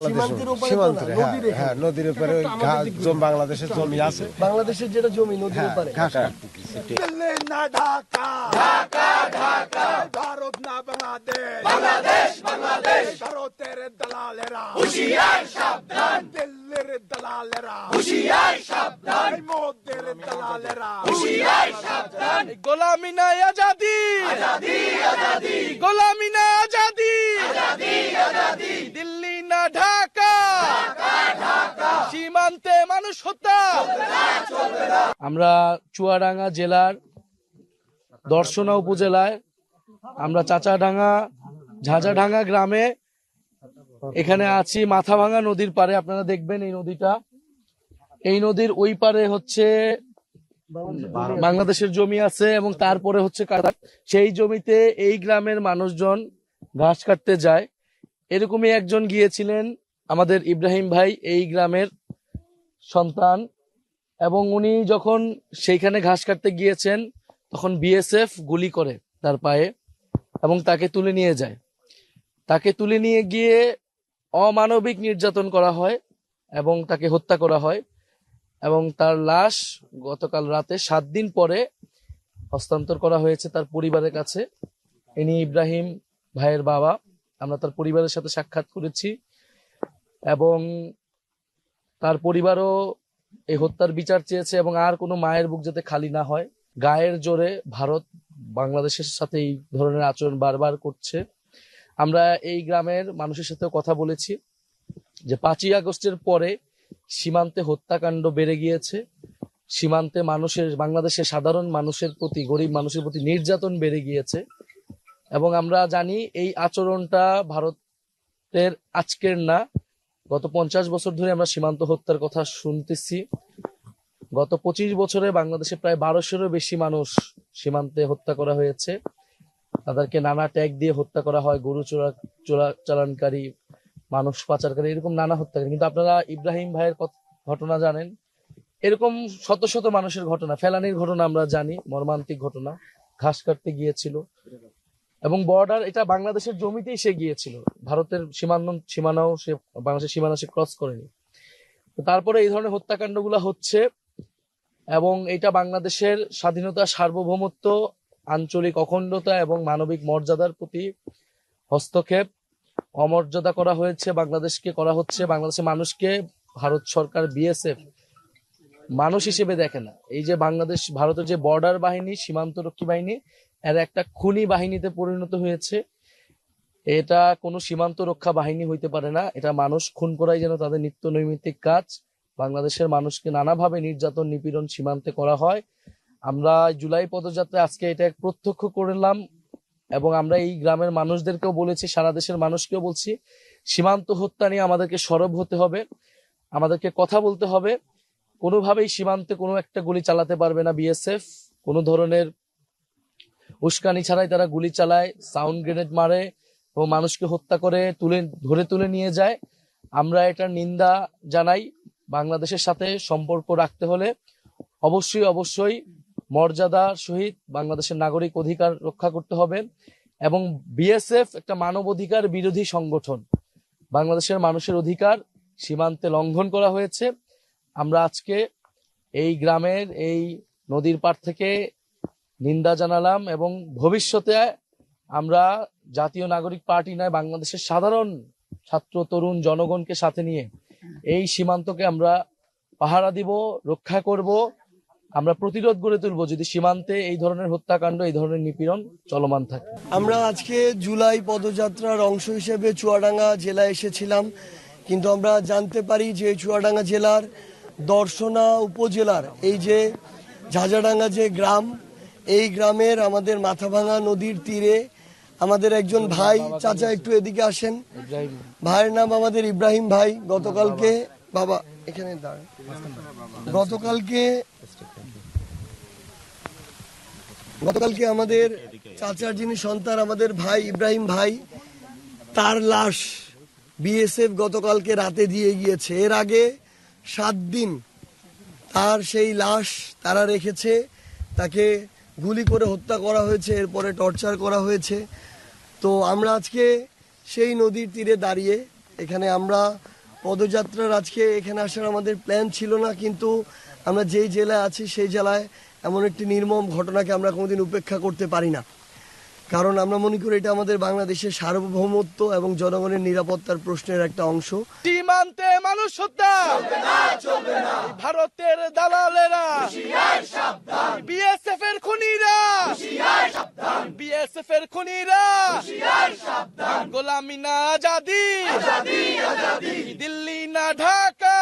নদীর উপরে বাংলাদেশের জমি আছে, বাংলাদেশের যেটা জমি নদীর উপরে। দিল্লি না ঢাকা, ঢাকা ঢাকা, ভারত না বাংলাদেশ, বাংলাদেশ বাংলাদেশ, ভারতের দালালেরা হুঁশিয়ার সাবধান, দিল্লির দালালেরা হুঁশিয়ার সাবধান, মোদের দালালেরা হুঁশিয়ার সাবধান। গোলামি না আজাদি, আজাদি আজাদি, গোলামি না আজাদি, আজাদি আজাদি, দিল্লি না ঢাকা, ঢাকা ঢাকা, সীমান্তে মানুষ হত্যা। আমরা চুয়াডাঙ্গা জেলার দর্শনা উপজেলায় আমরা চাচাডাঙ্গা ঝাঁঝাডাঙ্গা গ্রামে এখানে আছি, মাথাভাঙা নদীর পারে। আপনারা দেখবেন এই নদীটা, এই নদীর ওই পারে হচ্ছে বাংলাদেশের জমি আছে এবং তারপরে হচ্ছে কাটার। সেই জমিতে এই গ্রামের মানুষজন ঘাস কাটতে যায়। এরকমই একজন গিয়েছিলেন আমাদের ইব্রাহিম ভাই, এই গ্রামের সন্তান, এবং উনি যখন সেইখানে ঘাস কাটতে গিয়েছেন তখন বিএসএফ গুলি করে তার পায়ে এবং তাকে তুলে নিয়ে যায়। তাকে তুলে নিয়ে গিয়ে অমানবিক নির্যাতন করা হয় এবং তাকে হত্যা করা হয় এবং তার লাশ গতকাল রাতে 7 দিন পরে হস্তান্তর করা হয়েছে তার পরিবারের কাছে। ইনি ইব্রাহিম ভাইয়ের বাবা। আমরা তার পরিবারের সাথে সাক্ষাৎ করেছি এবং তার পরিবারও এই হত্যার বিচার চেয়েছে এবং আর কোনো মায়ের বুক যাতে খালি না হয়। গায়ের জোরে ভারত বাংলাদেশের সাথে এই ধরনের আচরণ বারবার করছে। আমরা এই গ্রামের মানুষের সাথেও কথা বলেছি যে 5ই আগস্টের পরে সীমান্তে হত্যাকাণ্ড বেড়ে গিয়েছে, সীমান্তে বাংলাদেশের সাধারণ মানুষের প্রতি, গরিব মানুষের প্রতি নির্যাতন বেড়ে গিয়েছে এবং আমরা জানি এই আচরণটা ভারতের আজকের না, গত 50 বছর ধরে আমরা সীমান্ত হত্যার কথা শুনতেছি। গত 25 বছরে বাংলাদেশে প্রায় 1200-এরও বেশি মানুষ সীমান্তে হত্যা করা হয়েছে। তাদেরকে নানা ট্যাগ দিয়ে হত্যা করা হয়, গরু চোরাচালানকারী, মানুষ পাচারকারী, এরকম নানা হত্যাকারী। কিন্তু আপনারা ইব্রাহিম ভাইয়ের ঘটনা জানেন, এরকম শত শত মানুষের ঘটনা, ফেলানির ঘটনা আমরা জানি, মর্মান্তিক ঘটনা। ঘাস কাটতে গিয়েছিল এবং বর্ডার, এটা বাংলাদেশের জমিতেই সে গিয়েছিল, ভারতের সীমানাও সে, বাংলাদেশের সীমানা সে ক্রস করেনি। তারপরে এই ধরনের হত্যাকাণ্ডগুলো হচ্ছে এবং এটা বাংলাদেশের স্বাধীনতা, সার্বভৌমত্ব, আঞ্চলিক অখণ্ডতা এবং মানবিক মর্যাদার প্রতি হস্তক্ষেপ, অমর্যাদা করা হয়েছে, বাংলাদেশকে করা হচ্ছে। বাংলাদেশের মানুষকে ভারত সরকার, বিএসএফ মানুষ হিসেবে দেখে না। এই যে ভারতের যে বর্ডার বাহিনী, সীমান্তরক্ষী বাহিনী, এর একটা খুনি বাহিনীতে পরিণত হয়েছে। এটা কোনো সীমান্ত রক্ষা বাহিনী হইতে পারে না। এটা মানুষ খুন করাই যেন তাদের নিত্য নৈমিত্তিক কাজ। বাংলাদেশের মানুষকে নানাভাবে নির্যাতন, নিপীড়ন সীমান্তে করা হয়। আমরা জুলাই পদযাত্রায় আজকে এটা প্রত্যক্ষ করলাম এবং আমরা এই গ্রামের মানুষদেরকেও বলেছি, সারা দেশের মানুষকেও বলছি, সীমান্ত হত্যা নিয়ে আমাদেরকে সরব হতে হবে, আমাদেরকে কথা বলতে হবে। কোনোভাবেই সীমান্তে কোনো একটা গুলি চালাতে পারবে না বিএসএফ। কোনো ধরনের উস্কানি ছাড়াই তারা গুলি চালায়, সাউন্ড গ্রেনেড মারে এবং মানুষকে হত্যা করে তুলে নিয়ে যায়। আমরা এটার নিন্দা জানাই। বাংলাদেশের সাথে সম্পর্ক রাখতে হলে অবশ্যই মর্যাদার সহিত বাংলাদেশের নাগরিক অধিকার রক্ষা করতে হবে এবং বিএসএফ একটা মানবাধিকার বিরোধী সংগঠন। বাংলাদেশের মানুষের অধিকার সীমান্তে লঙ্ঘন করা হয়েছে। আমরা আজকে এই গ্রামের এই নদীর পার থেকে নিন্দা জানালাম এবং ভবিষ্যতে আমরা জাতীয় নাগরিক পার্টি নয়, বাংলাদেশের সাধারণ ছাত্র, তরুণ, জনগণকে সাথে নিয়ে এই সীমান্তকে আমরা পাহারা দিব, রক্ষা করব। আমরা প্রতিরোধ গড়ে তুলব যদি সীমান্তে এই ধরনের হত্যাকাণ্ড, এই ধরনের নিপীড়ন চলমান থাকে। আমরা আজকে জুলাই পদযাত্রার অংশ হিসেবে চুয়াডাঙ্গা জেলায় এসেছিলাম, কিন্তু আমরা জানতে পারি যে চুয়াডাঙ্গা জেলার দর্শনা উপজেলার এই যে ঝাঁঝাডাঙ্গা যে গ্রাম, এই গ্রামের আমাদের মাথাভাঙা নদীর তীরে আমাদের একজন ভাই, চাচা একটু এদিকে আসেন, ভাইয়ের নাম আমাদের ইব্রাহিম ভাই। গতকালকে বাবা এখানে দাঁড়ান, গতকালকে আমাদের চাচার যিনি সন্তান, আমাদের ভাই ইব্রাহিম ভাই, তার লাশ বিএসএফ গতকালকে রাতে দিয়ে গিয়েছে। এর আগে 7 দিন তার সেই লাশ তারা রেখেছে, তাকে গুলি করে হত্যা করা হয়েছে, এরপরে টর্চার করা হয়েছে। তো আমরা আজকে সেই নদীর তীরে দাঁড়িয়ে এখানে আমরা পদযাত্রার আজকে এখানে আসার আমাদের প্ল্যান ছিল না, কিন্তু আমরা যেই জেলায় আছি সেই জেলায় এমন একটি নির্মম ঘটনাকে আমরা কোনোদিন উপেক্ষা করতে পারি না। কারণ আমরা মনে করি এটা আমাদের বাংলাদেশের সার্বভৌমত্ব এবং জনগণের নিরাপত্তার প্রশ্নের একটা অংশ। সীমান্তে মানুষ হত্যা ভারতের দালালেরা, বিএসএফ এর খুনিরা, বিএসএফ এর খুনিরা, গোলামি না আজাদি, দিল্লি না ঢাকা।